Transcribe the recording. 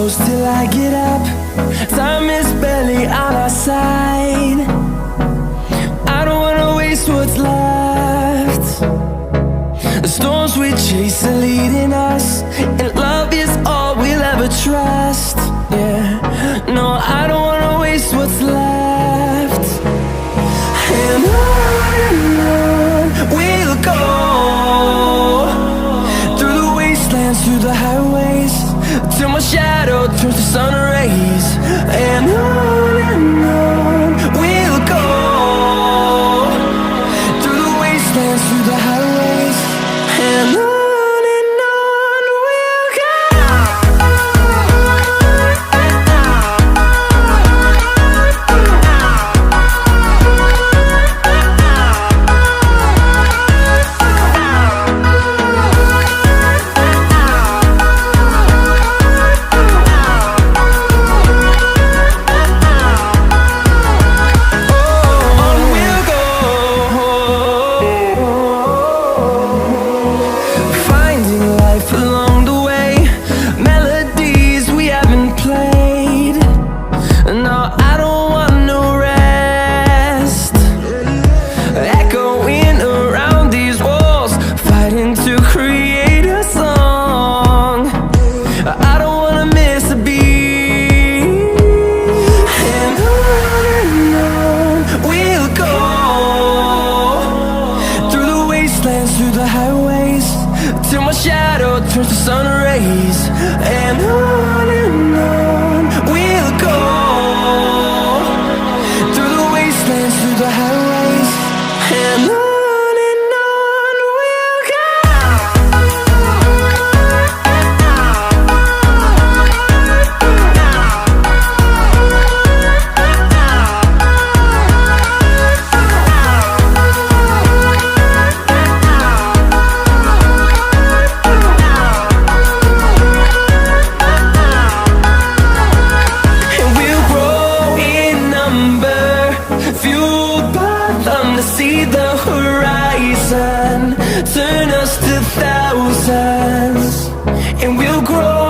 close till I get up. Time is barely on our side. I don't wanna waste what's left. The storms we chase are leading us, and love is all we'll ever trust. Yeah, no, I don't wanna waste what's left. And on we'll go, through the wastelands, through the highways, till my shadow turns to sun rays. And on we'll go, through the wastelands, through the highways, and on. Through the highways, till my shadow turns to sun rays. And on we'll go, through the wastelands, through the highways, and on. See the horizon turn us to thousands, and we'll grow